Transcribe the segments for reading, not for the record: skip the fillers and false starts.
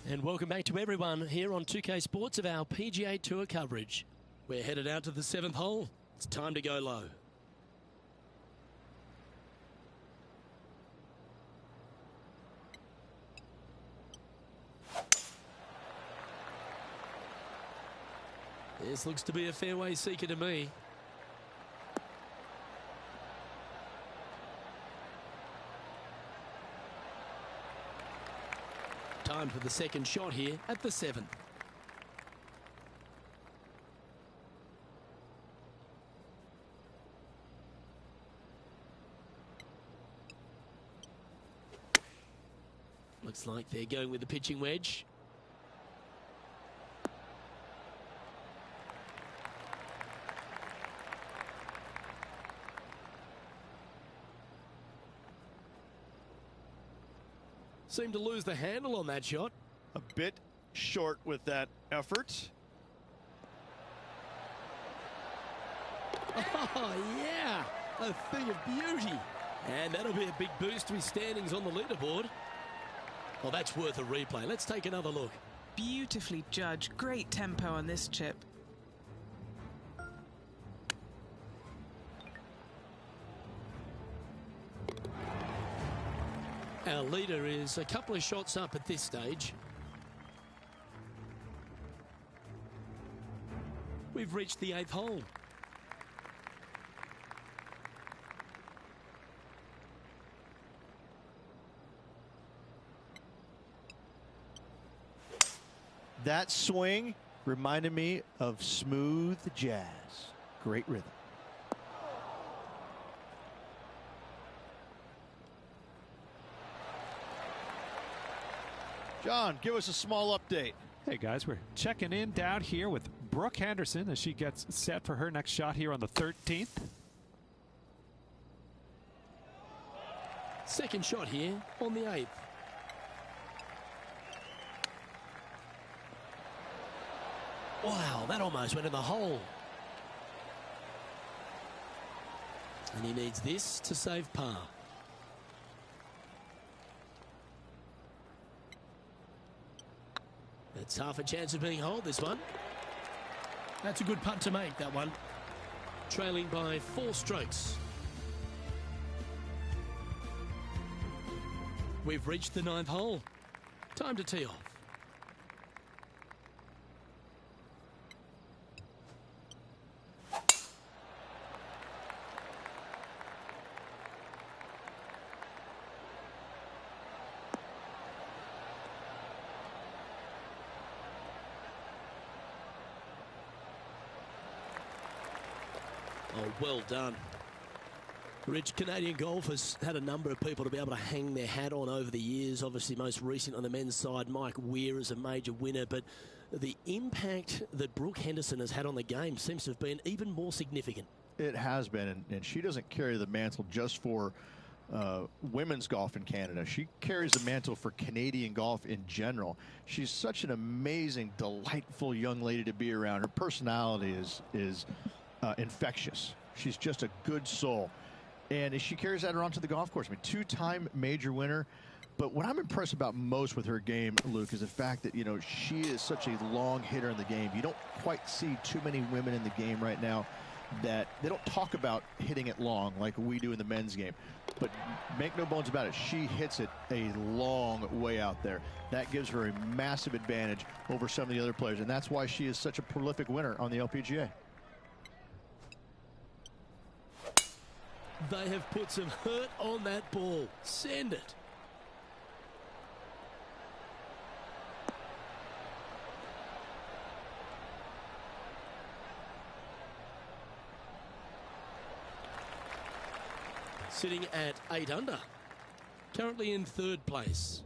And welcome back to everyone here on 2K Sports of our PGA Tour coverage. We're headed out to the 7th hole. It's time to go low. This looks to be a fairway seeker to me. Time for the second shot here at the 7th. Looks like they're going with the pitching wedge. Seemed to lose the handle on that shot. A bit short with that effort. Oh, yeah. A thing of beauty. And that'll be a big boost to his standings on the leaderboard. Well, that's worth a replay. Let's take another look. Beautifully judged. Great tempo on this chip. Our leader is a couple of shots up at this stage. We've reached the 8th hole. That swing reminded me of smooth jazz. Great rhythm. John, give us a small update. Hey guys, we're checking in down here with Brooke Henderson as she gets set for her next shot here on the 13th. Second shot here on the 8th. Wow, that almost went in the hole. And he needs this to save par. It's half a chance of being holed, this one. That's a good putt to make, that one. Trailing by 4 strokes. We've reached the 9th hole. Time to tee off. Oh, well done. Rich, Canadian golf has had a number of people to be able to hang their hat on over the years. Obviously, most recent on the men's side, Mike Weir is a major winner. But the impact that Brooke Henderson has had on the game seems to have been even more significant. It has been, and she doesn't carry the mantle just for women's golf in Canada. She carries the mantle for Canadian golf in general. She's such an amazing, delightful young lady to be around. Her personality is infectious. She's just a good soul. And she carries that around to the golf course. I mean, 2-time major winner. But what I'm impressed about most with her game, Luke, is the fact that, you know, she is such a long hitter in the game. You don't quite see too many women in the game right now that they don't talk about hitting it long like we do in the men's game. But make no bones about it, she hits it a long way out there. That gives her a massive advantage over some of the other players. And that's why she is such a prolific winner on the LPGA. They have put some hurt on that ball. Send it. Sitting at 8 under. Currently in 3rd place.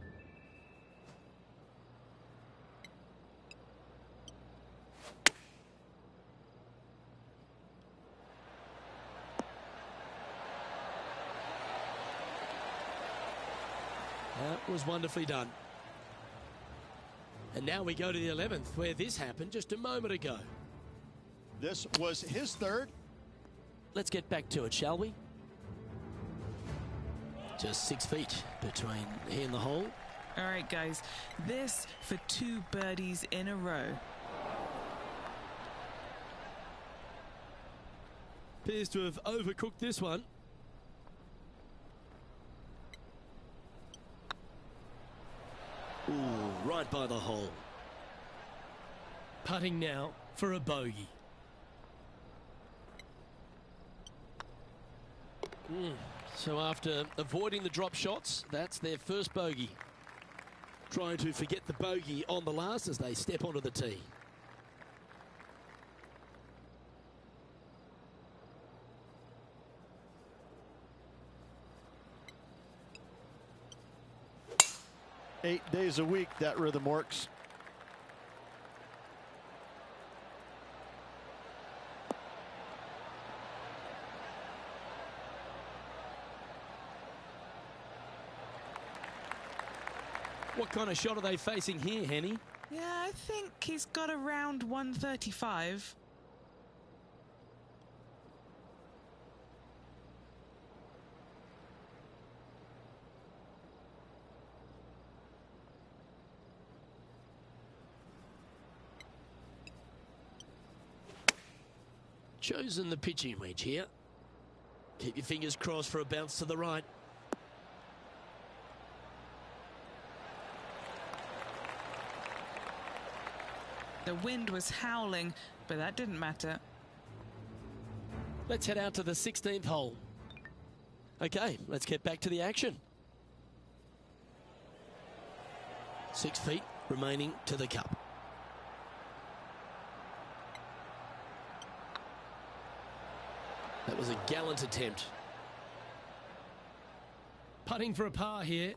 That was wonderfully done. And now we go to the 11th, where this happened just a moment ago. This was his third. Let's get back to it, shall we? Just 6 feet between he and the hole. All right, guys. This for 2 birdies in a row. Appears to have overcooked this one. Ooh, right by the hole. Putting now for a bogey. So after avoiding the drop shots, that's their first bogey. Trying to forget the bogey on the last as they step onto the tee. Eight days a week, that rhythm works. What kind of shot are they facing here, Henny? Yeah, I think he's got around 135. Chosen the pitching wedge here. Keep your fingers crossed for a bounce to the right. The wind was howling, but that didn't matter. Let's head out to the 16th hole. Okay, let's get back to the action. 6 feet remaining to the cup. That was a gallant attempt. Putting for a par here.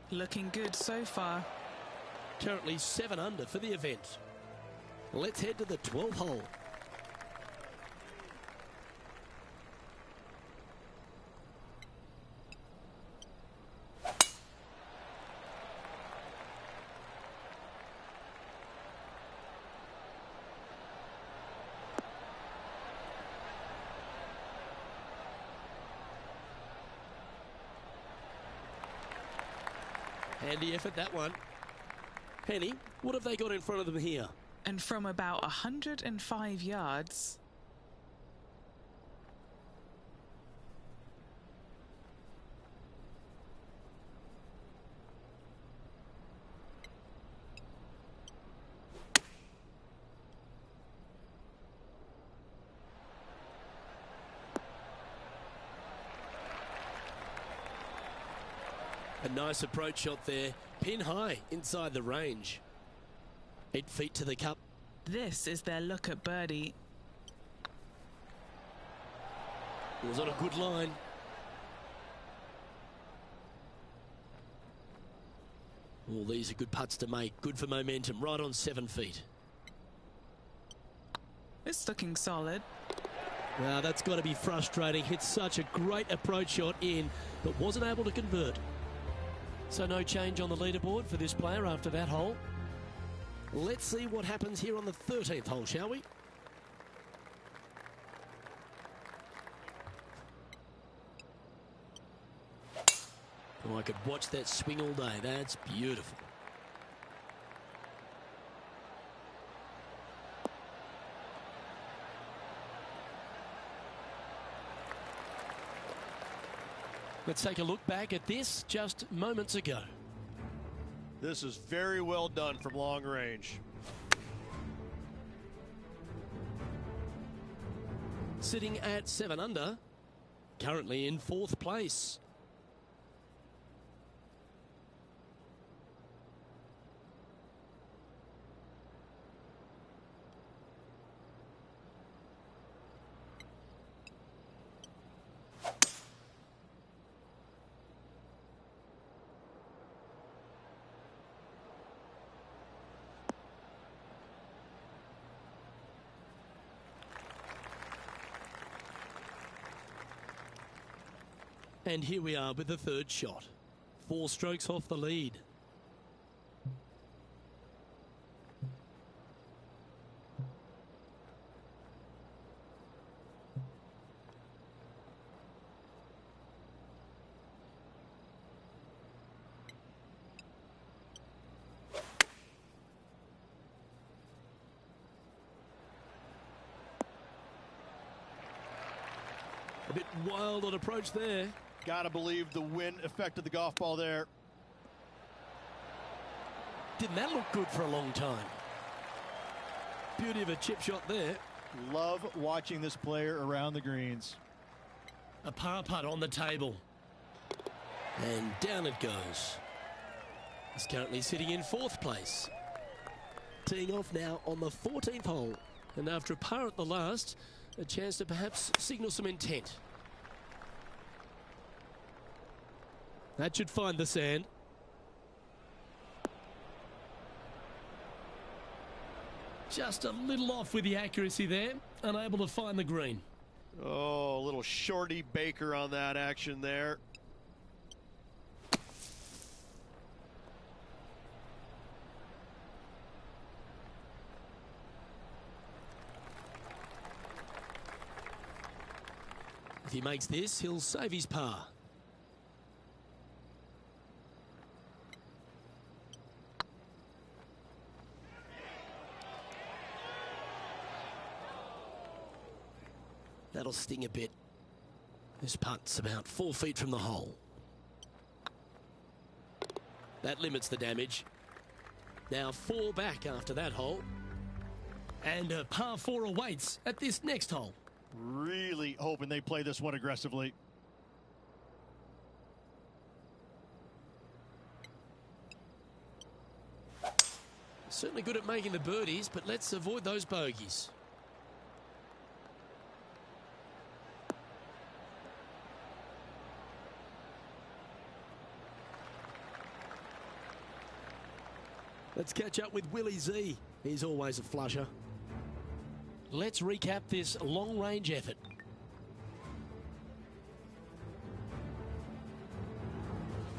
Looking good so far. Currently 7 under for the event. Let's head to the 12th hole. Handy effort, that one. Henny, what have they got in front of them here? And from about 105 yards. A nice approach shot there. Pin high inside the range. 8 feet to the cup. This is their look at birdie. It was on a good line. All these are good putts to make. Good for momentum. Right on 7 feet. It's looking solid. Wow, that's got to be frustrating. Hit such a great approach shot in, but wasn't able to convert. So no change on the leaderboard for this player after that hole. Let's see what happens here on the 13th hole, shall we? Oh, I could watch that swing all day. That's beautiful. Let's take a look back at this just moments ago. This is very well done from long range. Sitting at 7 under, currently in 4th place. And here we are with the third shot. 4 strokes off the lead. A bit wild on approach there. Gotta believe the wind affected the golf ball there. Didn't that look good for a long time? Beauty of a chip shot there. Love watching this player around the greens. A par putt on the table. And down it goes. He's currently sitting in 4th place. Teeing off now on the 14th hole. And after a par at the last, a chance to perhaps signal some intent. That should find the sand. Just a little off with the accuracy there. Unable to find the green. Oh, a little shorty Baker on that action there. If he makes this, he'll save his par. That'll sting a bit. This putt's about 4 feet from the hole. That limits the damage. Now 4 back after that hole. And a par 4 awaits at this next hole. Really hoping they play this one aggressively. Certainly good at making the birdies, but let's avoid those bogeys. Let's catch up with Willie Z. He's always a flusher. Let's recap this long-range effort.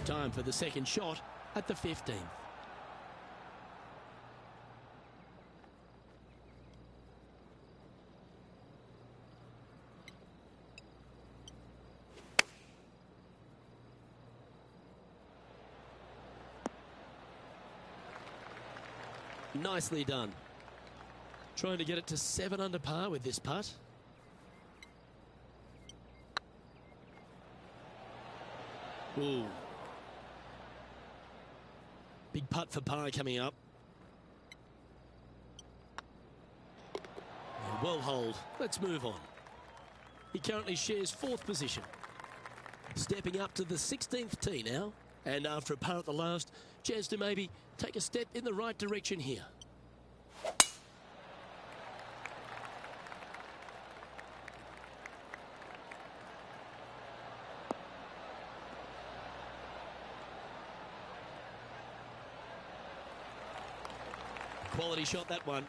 Time for the second shot at the 15th. Nicely done. Trying to get it to 7 under par with this putt. Ooh. Big putt for par coming up. Well holed. Let's move on. He currently shares 4th position. Stepping up to the 16th tee now. And after a par at the last, chance to maybe take a step in the right direction here. Quality shot, that one.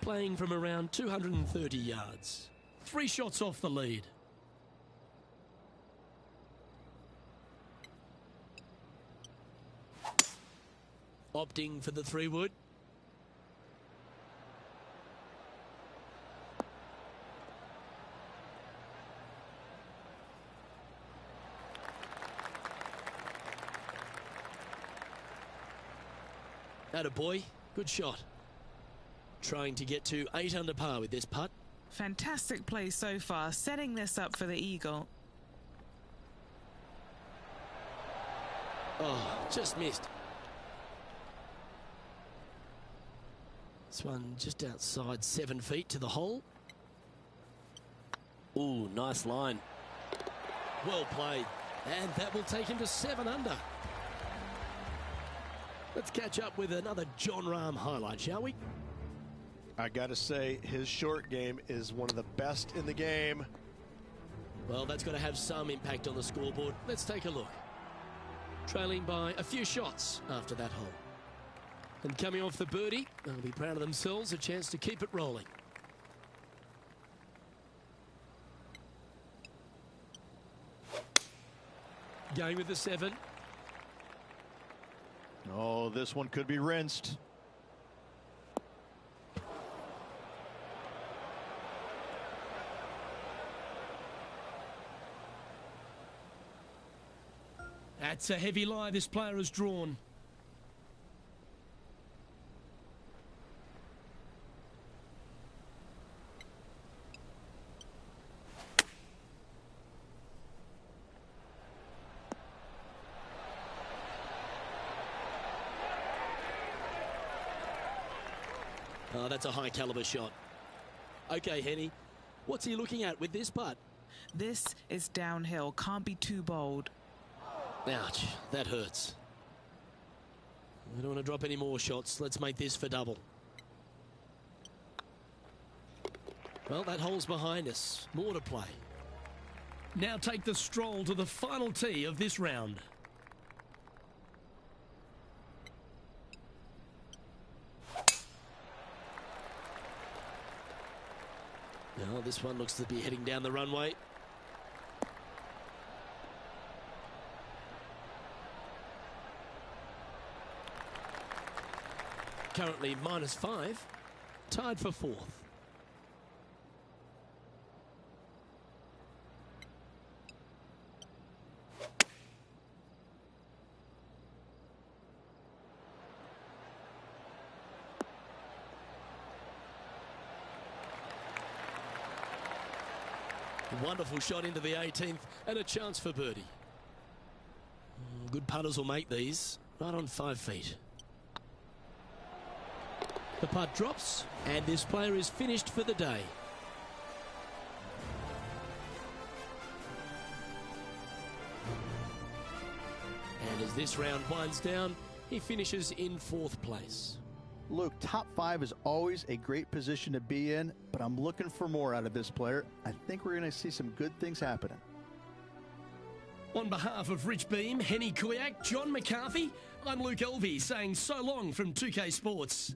Playing from around 230 yards. 3 shots off the lead. Opting for the 3-wood. Attaboy, good shot. Trying to get to 8 under par with this putt. Fantastic play so far, setting this up for the eagle. Oh, just missed. This one just outside 7 feet to the hole. Ooh, nice line. Well played. And that will take him to 7 under. Let's catch up with another Jon Rahm highlight, shall we? I gotta say, his short game is one of the best in the game. Well, that's got to have some impact on the scoreboard. Let's take a look. Trailing by a few shots after that hole. And coming off the birdie, they'll be proud of themselves, a chance to keep it rolling. Going with the 7. Oh, this one could be rinsed. That's a heavy lie this player has drawn. Oh, that's a high caliber shot. Okay, Henny, what's he looking at with this putt? This is downhill. Can't be too bold. Ouch, that hurts. We don't want to drop any more shots. Let's make this for double. Well, that hole's behind us. More to play. Now take the stroll to the final tee of this round. Now this one looks to be heading down the runway. Currently -5, tied for 4th. Wonderful shot into the 18th and a chance for birdie. Good putters will make these right on 5 feet. The putt drops, and this player is finished for the day. And as this round winds down, he finishes in 4th place. Luke, top 5 is always a great position to be in, but I'm looking for more out of this player. I think we're going to see some good things happening. On behalf of Rich Beem, Henny Kuyak, John McCarthy, I'm Luke Elvey saying so long from 2K Sports.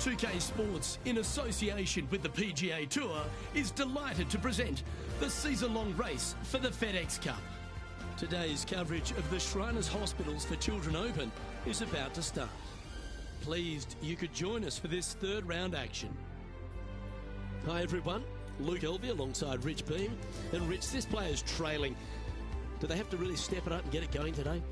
UK Sports, in association with the PGA Tour, is delighted to present the season-long race for the FedEx Cup. Today's coverage of the Shriners Hospitals for Children Open is about to start. Pleased you could join us for this third round action. Hi everyone, Luke Elvey alongside Rich Beem. And Rich, this player's trailing. Do they have to really step it up and get it going today?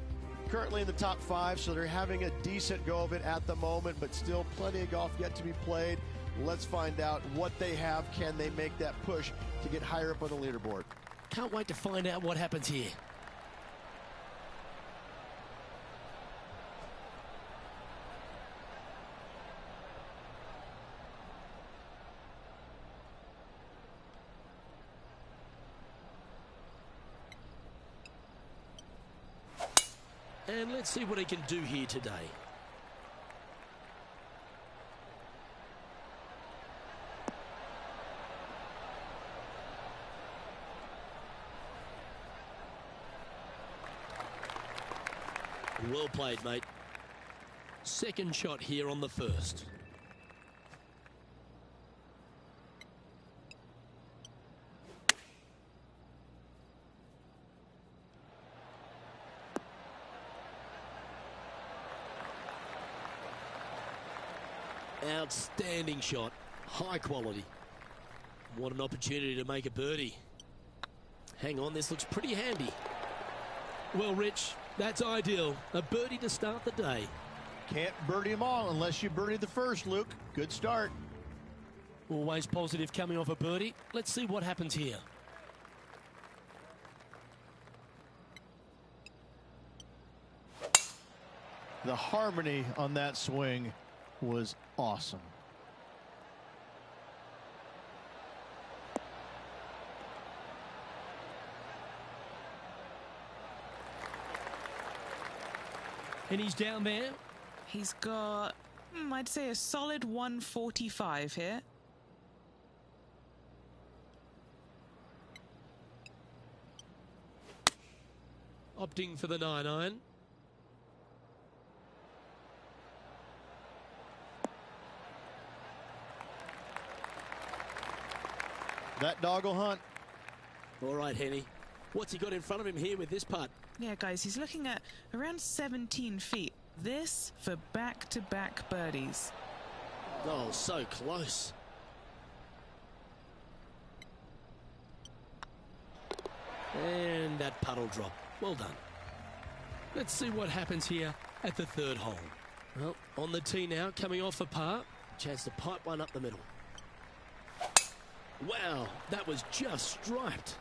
Currently in the top 5, so they're having a decent go of it at the moment, but still plenty of golf yet to be played. Let's find out what they have. Can they make that push to get higher up on the leaderboard? Can't wait to find out what happens here. And let's see what he can do here today. Well played, mate. Second shot here on the first. Outstanding shot, high quality. What an opportunity to make a birdie. Hang on, this looks pretty handy. Well, Rich, that's ideal. A birdie to start the day. Can't birdie them all unless you birdie the first, Luke. Good start. Always positive coming off a birdie. Let's see what happens here. The harmony on that swing was awesome. And he's down there. He's got, I'd say, a solid 145 here. Opting for the 9-iron. That dog will hunt. All right, Henny. What's he got in front of him here with this putt? Yeah, guys, he's looking at around 17 feet. This for back-to-back birdies. Oh, so close. And that puddle drop. Well done. Let's see what happens here at the third hole. Well, on the tee now, coming off a par. Chance to pipe one up the middle. Wow, that was just striped.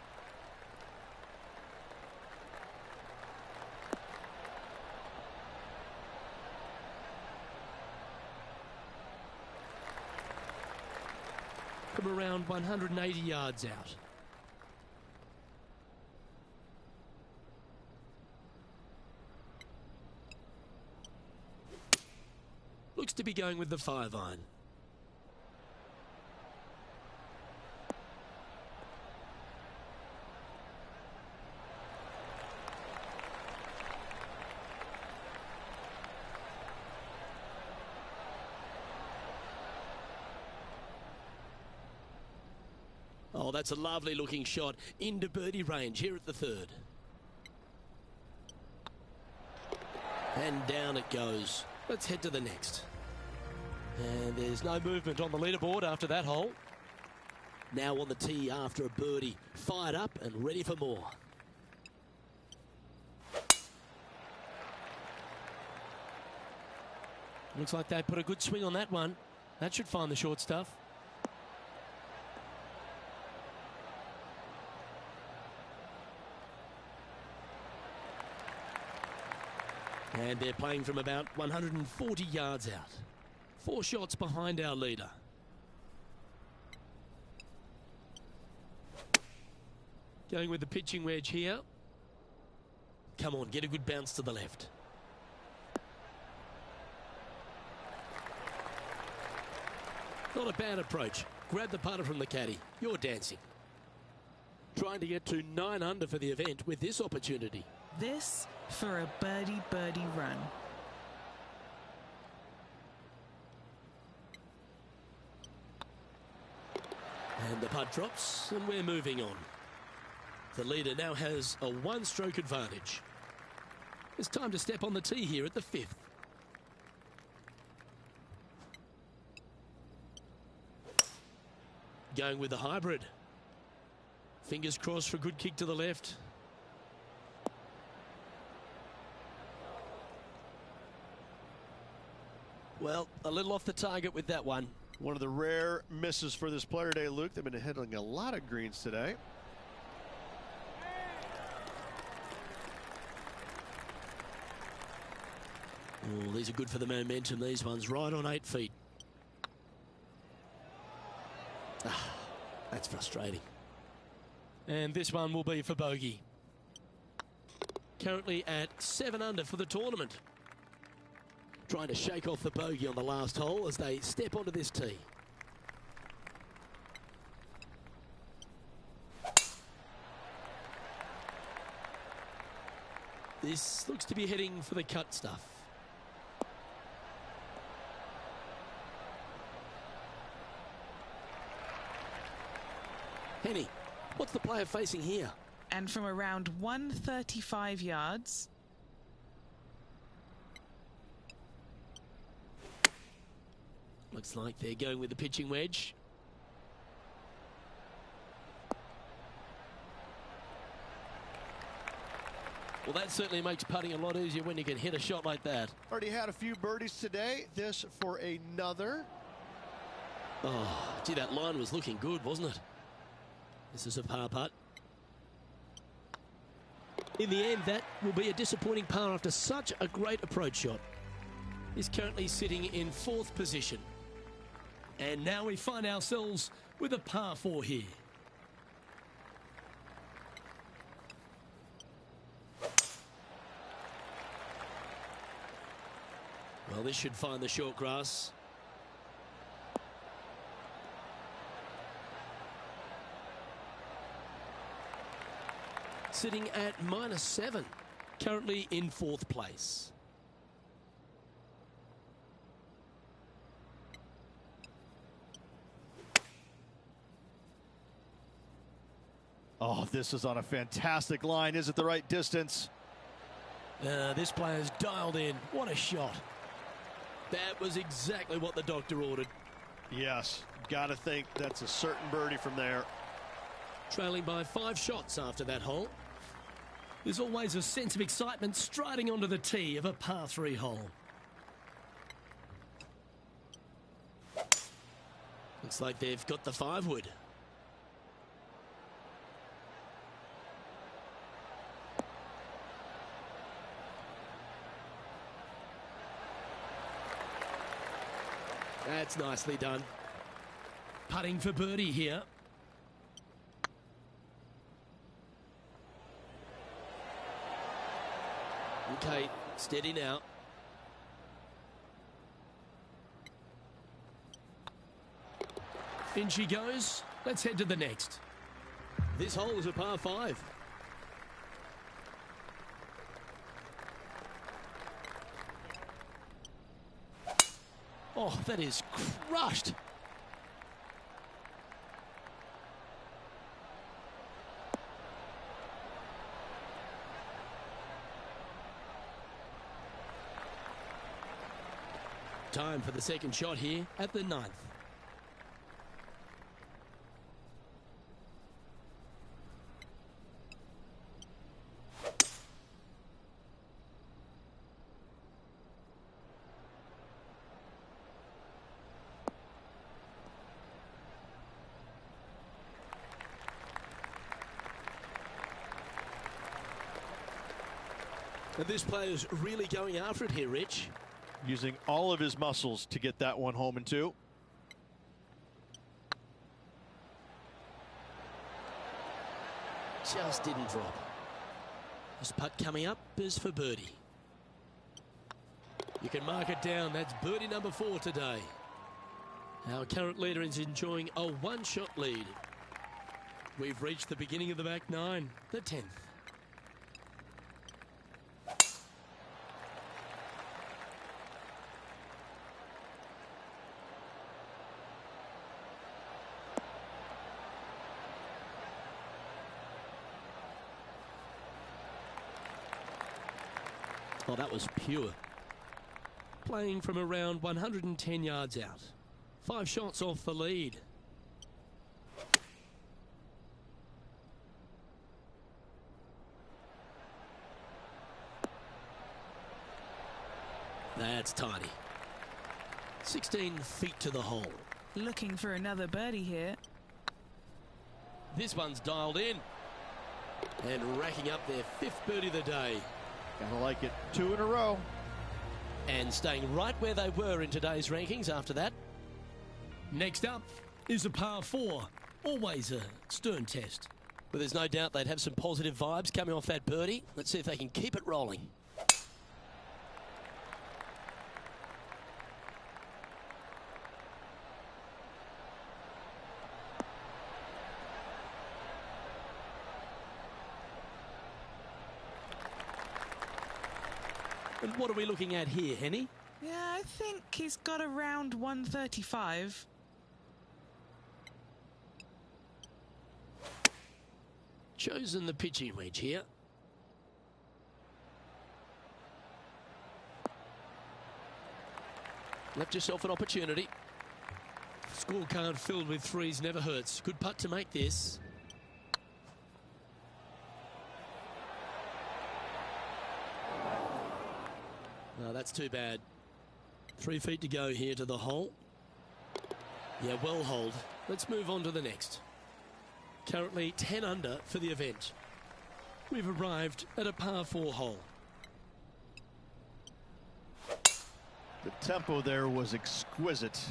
From around 180 yards out. Looks to be going with the 5-iron. Oh, that's a lovely looking shot into birdie range here at the third. And down it goes. Let's head to the next. And there's no movement on the leaderboard after that hole. Now on the tee after a birdie. Fired up and ready for more. Looks like they put a good swing on that one. That should find the short stuff. And they're playing from about 140 yards out. 4 shots behind our leader. Going with the pitching wedge here. Come on, get a good bounce to the left. Not a bad approach. Grab the putter from the caddy. You're dancing. Trying to get to 9 under for the event with this opportunity. This for a birdie run. And the putt drops, and we're moving on. The leader now has a 1-stroke advantage. It's time to step on the tee here at the 5th. Going with the hybrid. Fingers crossed for a good kick to the left. Well, a little off the target with that one. One of the rare misses for this player today, Luke. They've been hitting a lot of greens today. Oh, these are good for the momentum, these ones. Right on 8 feet. Ah, that's frustrating. And this one will be for bogey. Currently at 7 under for the tournament. Trying to shake off the bogey on the last hole as they step onto this tee. This looks to be heading for the cut stuff. Henny, what's the player facing here? And from around 135 yards. Looks like they're going with the pitching wedge. Well, that certainly makes putting a lot easier when you can hit a shot like that. Already had a few birdies today. This for another. Oh, gee, that line was looking good, wasn't it? This is a par putt. In the end, that will be a disappointing par after such a great approach shot. He's currently sitting in 4th position. And now we find ourselves with a par 4 here. Well, this should find the short grass. Sitting at -7, currently in 4th place. Oh, this is on a fantastic line. Is it the right distance? This player's dialed in. What a shot. That was exactly what the doctor ordered. Yes, got to think that's a certain birdie from there. Trailing by 5 shots after that hole. There's always a sense of excitement striding onto the tee of a par 3 hole. Looks like they've got the 5-wood. That's nicely done. Putting for birdie here. Okay, steady now. In she goes. Let's head to the next. This hole is a par 5. Oh, that is crushed. Time for the second shot here at the 9th. And this player's really going after it here, Rich. Using all of his muscles to get that one home in 2. Just didn't drop. This putt coming up is for birdie. You can mark it down. That's birdie number 4 today. Our current leader is enjoying a 1-shot lead. We've reached the beginning of the back 9, the 10th. Oh, that was pure. Playing from around 110 yards out. 5 shots off the lead. That's tidy. 16 feet to the hole. Looking for another birdie here. This one's dialed in. And racking up their 5th birdie of the day. Gotta like it. 2 in a row. And staying right where they were in today's rankings after that. Next up is a par 4. Always a stern test. But there's no doubt they'd have some positive vibes coming off that birdie. Let's see if they can keep it rolling. And what are we looking at here, Henny? Yeah, I think he's got around 135. Chosen the pitching wedge here. Left yourself an opportunity. Scorecard filled with 3s never hurts. Good putt to make this. No, that's too bad. 3 feet to go here to the hole. Yeah, well holed. Let's move on to the next. Currently 10 under for the event. We've arrived at a par 4 hole. The tempo there was exquisite.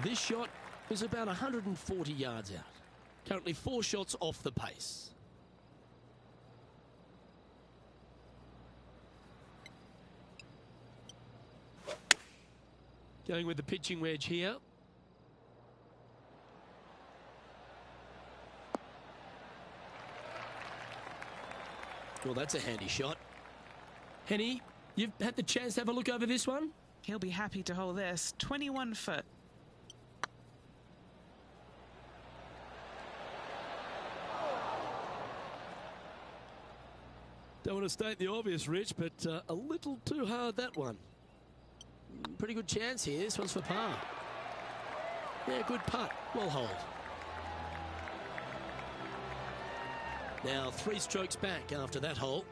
This shot is about 140 yards out. Currently 4 shots off the pace. Going with the pitching wedge here. Well, that's a handy shot. Henny, you've had the chance to have a look over this one? He'll be happy to hold this. 21 foot. Don't want to state the obvious, Rich, but a little too hard, that one. Pretty good chance here. This one's for par. Yeah, good putt. Well hold. Now 3 strokes back after that hole.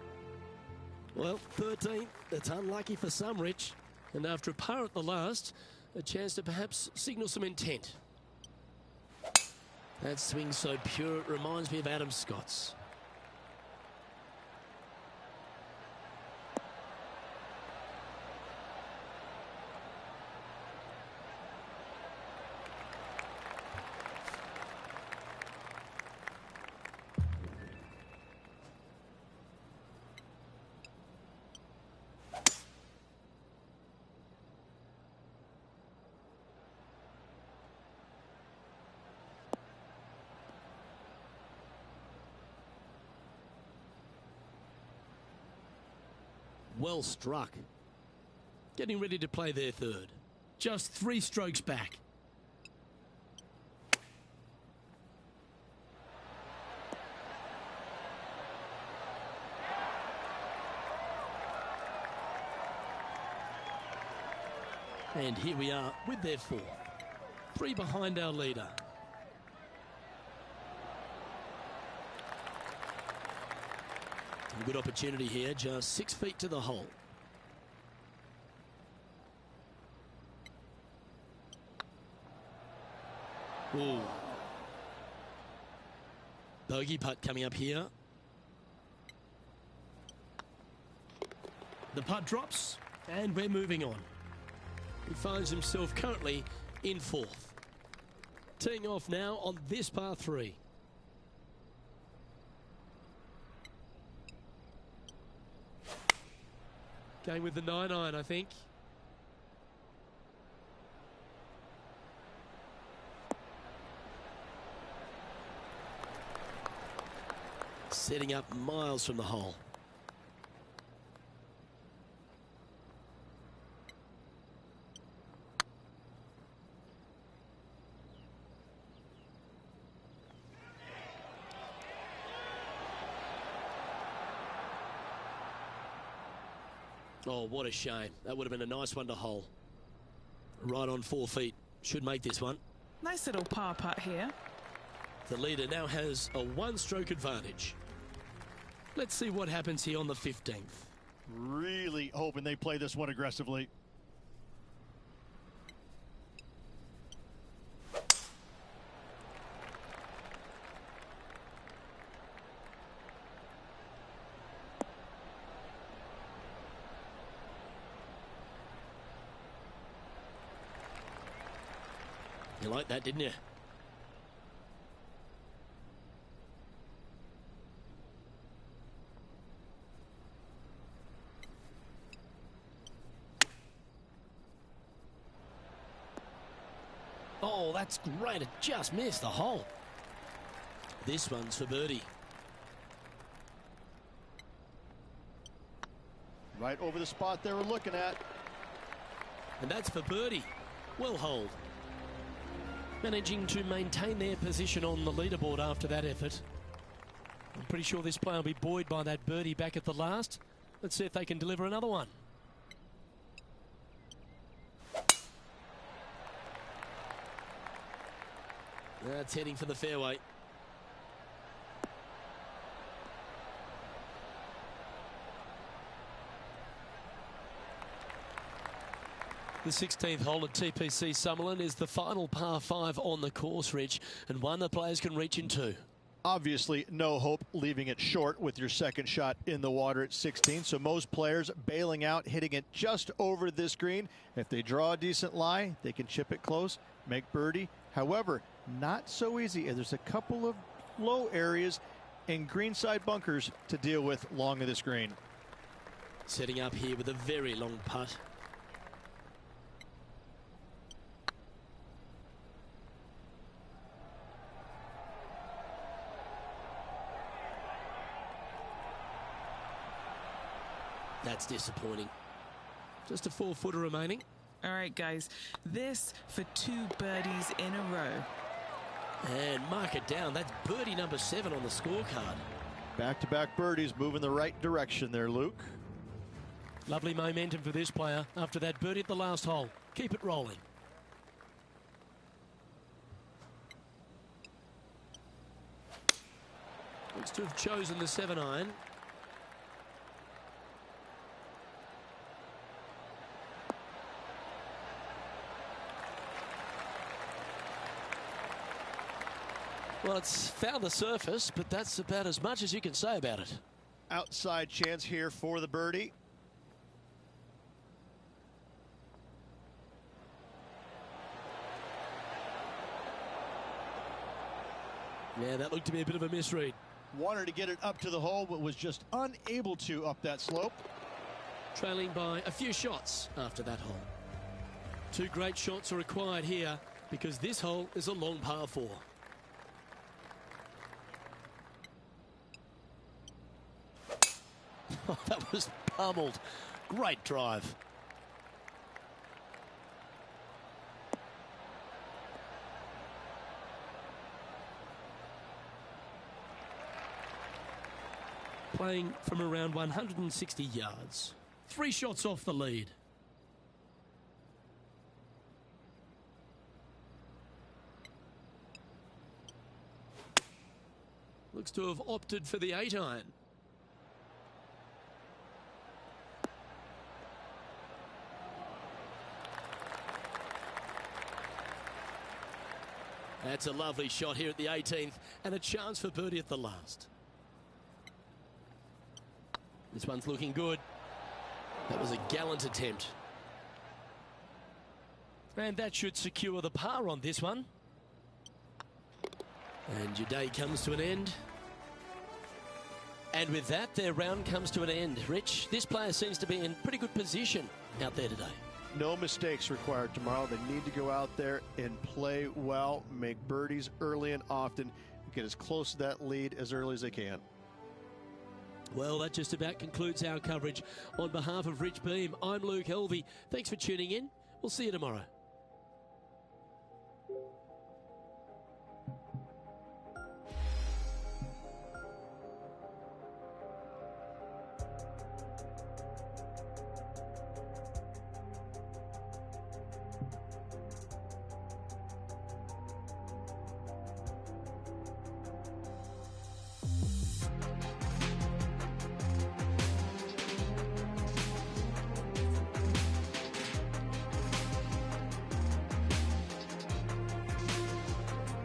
Well, 13th. That's unlucky for some, Rich. And after a par at the last, a chance to perhaps signal some intent. That swing so pure, it reminds me of Adam Scott's. Well struck. Getting ready to play their third. Just 3 strokes back. And here we are with their 4th. 3 behind our leader. A good opportunity here, just 6 feet to the hole. Ooh. Bogey putt coming up here. The putt drops, and we're moving on. He finds himself currently in 4th. Teeing off now on this par 3. Going with the 9-iron, I think. Setting up miles from the hole. Oh, what a shame. That would have been a nice one to hole. Right on 4 feet. Should make this one. Nice little par putt here. The leader now has a 1-stroke advantage. Let's see what happens here on the 15th. Really hoping they play this one aggressively. You liked that, didn't you? Oh, that's great. It just missed the hole. This one's for birdie. Right over the spot they were looking at. And that's for birdie. Well holed. Managing to maintain their position on the leaderboard after that effort. I'm pretty sure this player will be buoyed by that birdie back at the last. Let's see if they can deliver another one. That's heading for the fairway. The 16th hole at TPC Summerlin is the final par 5 on the course, Rich, and one the players can reach into. Obviously, no hope leaving it short with your second shot in the water at 16. So most players bailing out, hitting it just over this green. If they draw a decent lie, they can chip it close make birdie. However, not so easy. There's a couple of low areas and greenside bunkers to deal with long of this green. Setting up here with a very long putt. That's disappointing. Just a 4-footer remaining. All right, guys, this for 2 birdies in a row. And mark it down. That's birdie number 7 on the scorecard. Back-to-back birdies, moving the right direction there, Luke. Lovely momentum for this player after that birdie at the last hole. Keep it rolling. Looks to have chosen the 7-iron. Well, it's found the surface, but that's about as much as you can say about it. Outside chance here for the birdie. Yeah, that looked to be a bit of a misread. Wanted to get it up to the hole, but was just unable to up that slope. Trailing by a few shots after that hole. 2 great shots are required here because this hole is a long par 4. Oh, that was pummeled. Great drive. Playing from around 160 yards. 3 shots off the lead. Looks to have opted for the 8-iron. That's a lovely shot here at the 18th and a chance for birdie at the last. This one's looking good. That was a gallant attempt. And that should secure the par on this one. And your day comes to an end. And with that, their round comes to an end. Rich, this player seems to be in pretty good position out there today. No mistakes required tomorrow. They need to go out there and play well, make birdies early and often, get as close to that lead as early as they can. Well, that just about concludes our coverage. On behalf of Rich Beem, I'm Luke Helvey. Thanks for tuning in. We'll see you tomorrow.